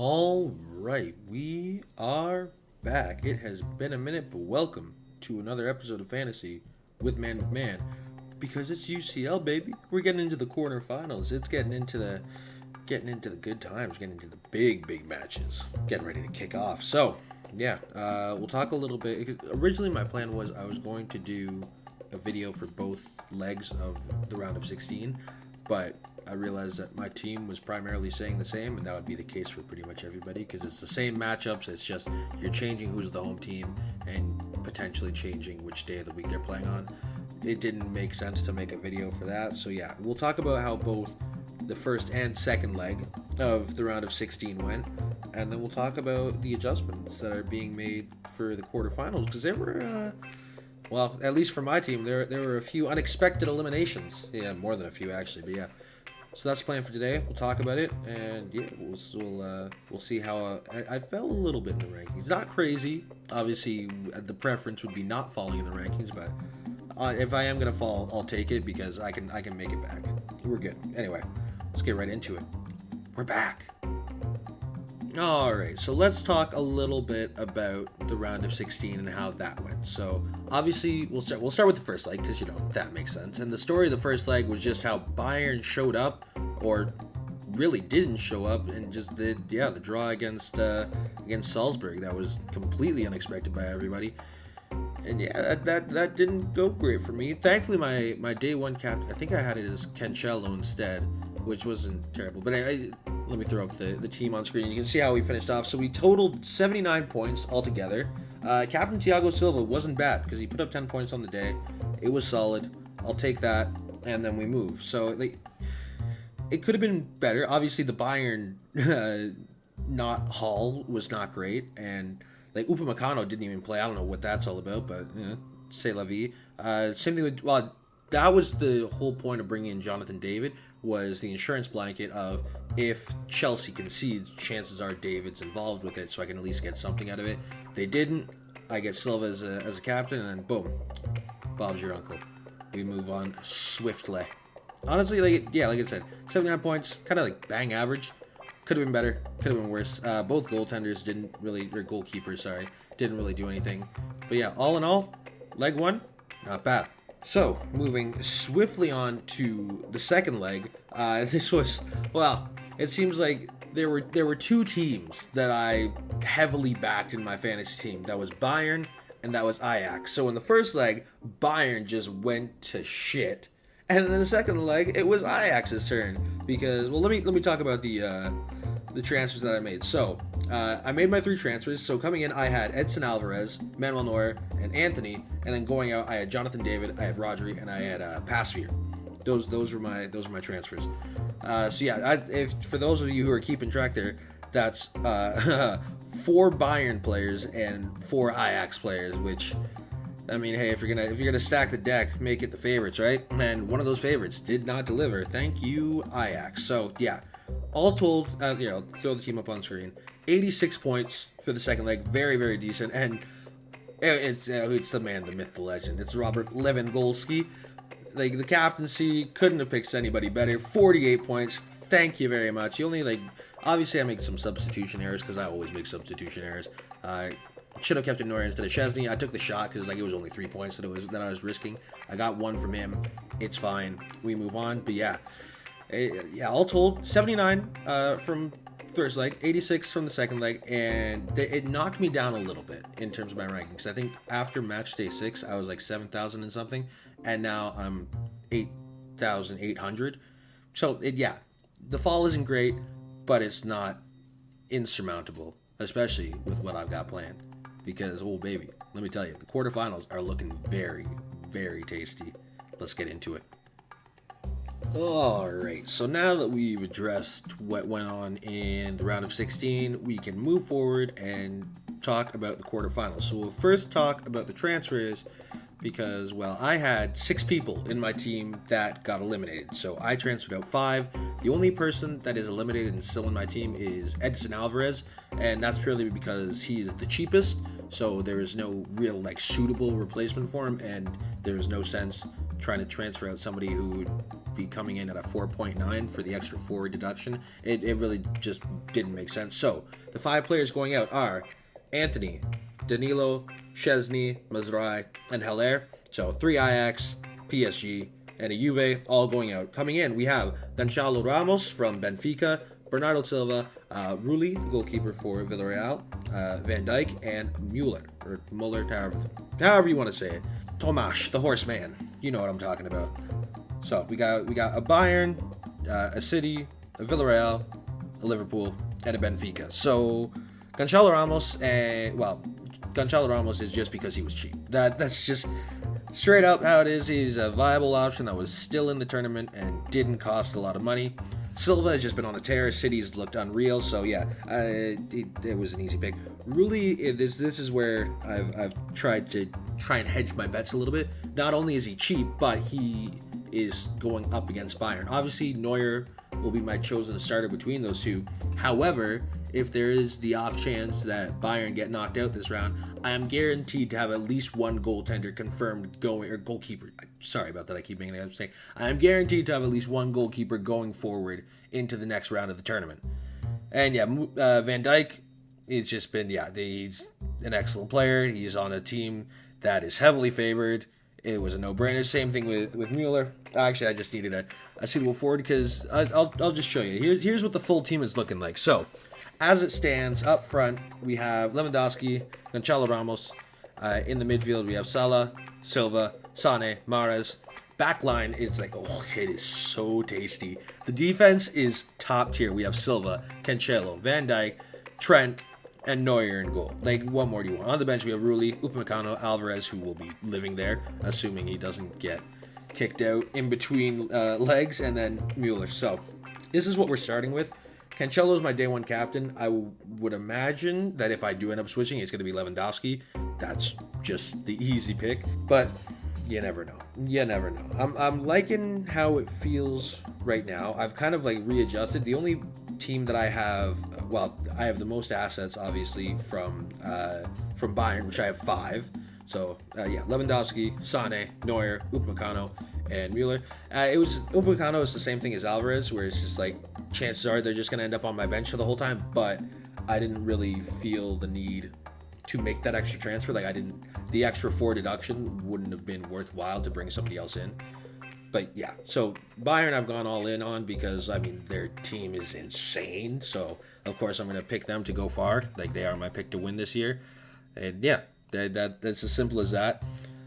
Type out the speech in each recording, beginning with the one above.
All right, we are back. It has been a minute, but welcome to another episode of Fantasy with Man McMahon. Because it's UCL, baby. We're getting into the quarterfinals. It's getting into the good times, getting into the big matches, getting ready to kick off. So, yeah, we'll talk a little bit. Originally, my plan was I was going to do a video for both legs of the round of 16, but I realized that my team was primarily saying the same, and that would be the case for pretty much everybody because it's the same matchups. It's just you're changing who's the home team and potentially changing which day of the week they're playing on. It didn't make sense to make a video for that. So yeah, we'll talk about how both the first and second leg of the round of 16 went, and then we'll talk about the adjustments that are being made for the quarterfinals because there were, well, at least for my team, there were a few unexpected eliminations. Yeah, more than a few actually, but yeah. So that's the plan for today. We'll talk about it, and yeah, we'll see how I fell a little bit in the rankings. Not crazy. Obviously, the preference would be not falling in the rankings, but if I am gonna fall, I'll take it because I can make it back. We're good. Anyway, let's get right into it. We're back. All right, so let's talk a little bit about the round of 16 and how that went. So obviously, we'll start with the first leg because that makes sense. And the story of the first leg was just how Bayern showed up, or really didn't show up, and just did the draw against Salzburg. That was completely unexpected by everybody. And yeah, that didn't go great for me. Thankfully, my day one cap, I think I had it as Cancelo instead, which wasn't terrible. But let me throw up the team on screen. You can see how we finished off. So we totaled 79 points altogether. Captain Thiago Silva wasn't bad because he put up 10 points on the day. It was solid. I'll take that. And then we move. So it could have been better. Obviously, the Bayern not Hall was not great. And Upamecano didn't even play. I don't know what that's all about, but c'est la vie. Same thing with, well, that was the whole point of bringing in Jonathan David, was the insurance blanket of if Chelsea concedes, chances are David's involved with it, so I can at least get something out of it. They didn't. I get Silva as a captain, and then boom, Bob's your uncle. We move on swiftly. Honestly, like I said, 79 points, kind of like bang average. Could have been better, could have been worse. Both goaltenders goalkeepers, didn't really do anything. But yeah, all in all, leg one, not bad. So, moving swiftly on to the second leg, this was, well, it seems like there were two teams that I heavily backed in my fantasy team. That was Bayern and that was Ajax. So in the first leg, Bayern just went to shit. And in the second leg, it was Ajax's turn because, well, let me talk about the transfers that I made. So, I made my 3 transfers. So coming in, I had Edson Alvarez, Manuel Neuer, and Anthony. And then going out, I had Jonathan David, I had Rodri, and I had Pasveer. Those were my transfers. So yeah, if for those of you who are keeping track there, that's 4 Bayern players and 4 Ajax players. Which, I mean, hey, if you're gonna stack the deck, make it the favorites, right? And one of those favorites did not deliver. Thank you, Ajax. So yeah. All told, throw the team up on screen. 86 points for the second leg, very decent, and it's the man, the myth, the legend. It's Robert Lewandowski. Like the captaincy, couldn't have picked anybody better. 48 points. Thank you very much. You only obviously I make some substitution errors because I always make substitution errors. Should have kept it Neuer instead of Chesney. I took the shot because it was only 3 points that I was risking. I got 1 from him. It's fine. We move on. But yeah. All told, 79 from first leg, 86 from the second leg, and it knocked me down a little bit in terms of my rankings. I think after match day 6, I was like 7,000 and something, and now I'm 8,800. So the fall isn't great, but it's not insurmountable, especially with what I've got planned. Because, oh baby, let me tell you, the quarterfinals are looking very, very tasty. Let's get into it. Alright, so now that we've addressed what went on in the round of 16, we can move forward and talk about the quarterfinals. So we'll first talk about the transfers because, well, I had 6 people in my team that got eliminated. So I transferred out 5. The only person that is eliminated and still in my team is Edson Alvarez, and that's purely because he is the cheapest, so there is no real suitable replacement for him, and there is no sense trying to transfer out somebody who would be coming in at a 4.9 for the extra 4 deduction. It really just didn't make sense. So the 5 players going out are Anthony, Danilo, Szczesny, Mazraoui, and Haller. So 3 Ajax, PSG, and a Juve all going out. Coming in, we have Gonçalo Ramos from Benfica, Bernardo Silva, Rulli, goalkeeper for Villarreal, Van Dijk, and Muller, however you want to say it. Tomasz, the horseman. You know what I'm talking about. So we got a Bayern, a City, a Villarreal, a Liverpool, and a Benfica. So Gonçalo Ramos is just because he was cheap. That's just straight up how it is. He's a viable option that was still in the tournament and didn't cost a lot of money. Silva has just been on a tear. City's looked unreal, so yeah, it was an easy pick. Really, this is where I've tried and hedge my bets a little bit. Not only is he cheap, but he is going up against Bayern. Obviously, Neuer will be my chosen starter between those two. However, if there is the off chance that Bayern get knocked out this round, I am guaranteed to have at least one goaltender confirmed going, or goalkeeper. Sorry about that, I keep making that mistake. I am guaranteed to have at least one goalkeeper going forward into the next round of the tournament. And yeah, Van Dijk, he's just been, he's an excellent player. He's on a team that is heavily favored. It was a no-brainer. Same thing with Mueller. Actually, I just needed a suitable forward because I'll just show you. Here's what the full team is looking like. So, as it stands, up front, we have Lewandowski, Gonçalo Ramos. In the midfield, we have Salah, Silva, Sane, Mahrez. Backline is like, it is so tasty. The defense is top tier. We have Silva, Cancelo, Van Dijk, Trent, and Neuer in goal. Like, what more do you want? On the bench, we have Rulli, Upamecano, Alvarez, who will be living there, assuming he doesn't get kicked out in between legs, and then Mueller. So, this is what we're starting with. Cancelo is my day one captain. I would imagine that if I do end up switching, it's going to be Lewandowski. That's just the easy pick. But you never know. I'm liking how it feels right now. I've kind of like readjusted. The only team that I have, I have the most assets, obviously, from Bayern, which I have 5. So, Lewandowski, Sane, Neuer, Upamecano, and Mueller. Upamecano is the same thing as Alvarez, where it's just like, chances are they're just going to end up on my bench for the whole time, but I didn't really feel the need to make that extra transfer. The extra 4 deduction wouldn't have been worthwhile to bring somebody else in. But yeah, so Bayern I've gone all in on because, their team is insane. So, of course, I'm going to pick them to go far. Like, they are my pick to win this year. And yeah, that's as simple as that.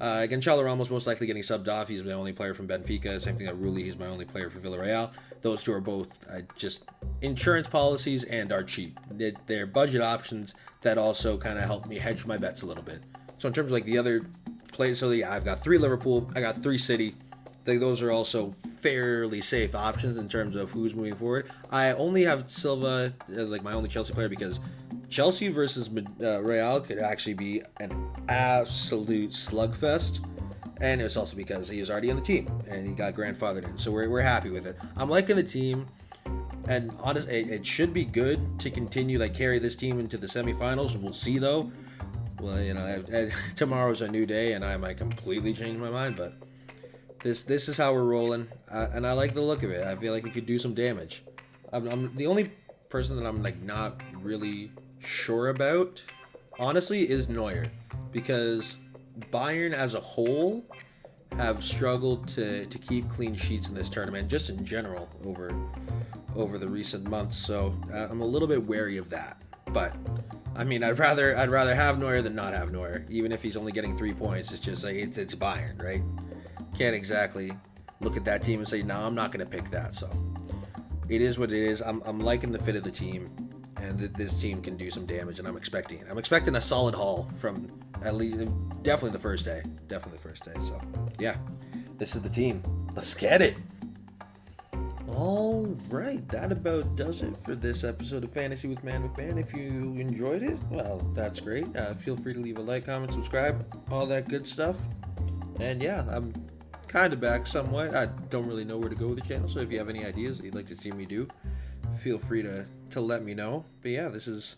Gonçalo Ramos most likely getting subbed off. He's the only player from Benfica. Same thing at Rulli. He's my only player for Villarreal. Those two are both just insurance policies and are cheap. They're budget options that also kind of help me hedge my bets a little bit. So in terms of like the other players, I've got 3 Liverpool. I got 3 City. Those are also fairly safe options in terms of who's moving forward. I only have Silva as like my only Chelsea player because Chelsea versus Real could actually be an absolute slugfest. And it's also because he is already in the team and he got grandfathered in. So we're happy with it. I'm liking the team. And honestly, it should be good to continue, carry this team into the semifinals. We'll see, though. Well, tomorrow's a new day, and I might completely change my mind. But this is how we're rolling. And I like the look of it. I feel like it could do some damage. I'm the only person that I'm, not really sure about, honestly, is Neuer. Because Bayern as a whole have struggled to keep clean sheets in this tournament, just in general over the recent months. So I'm a little bit wary of that. But I'd rather have Neuer than not have Neuer, even if he's only getting 3 points. It's just like it's Bayern, right? Can't exactly look at that team and say, no, I'm not going to pick that. So it is what it is. I'm liking the fit of the team, and this team can do some damage, and I'm expecting it. I'm expecting a solid haul from at least definitely the first day. So yeah, this is the team. Let's get it. All right, that about does it for this episode of Fantasy with Man. If you enjoyed it, well, that's great. Feel free to leave a like, comment, subscribe, all that good stuff. And yeah, I'm kind of back somewhat. I don't really know where to go with the channel, so if you have any ideas that you'd like to see me do, feel free to let me know. But yeah, this is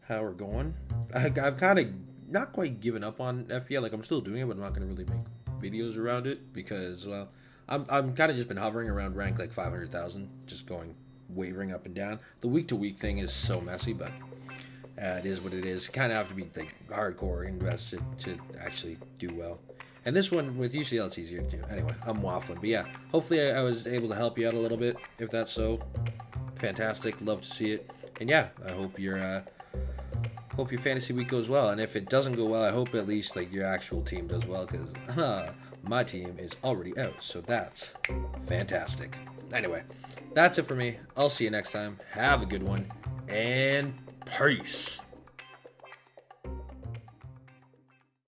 how we're going. I've kind of not quite given up on FPL. I'm still doing it, but I'm not going to really make videos around it because, well, I'm kind of just been hovering around rank like 500,000, just going wavering up and down. The week to week thing is so messy, but it is what it is. Kind of have to be like hardcore invested to actually do well. And this one with UCL, it's easier to do. Anyway, I'm waffling, but yeah, hopefully I was able to help you out a little bit. If that's so, fantastic. Love to see it. And yeah, I hope your fantasy week goes well. And if it doesn't go well, I hope at least like your actual team does well, because my team is already out. So that's fantastic. Anyway, that's it for me. I'll see you next time. Have a good one, and peace.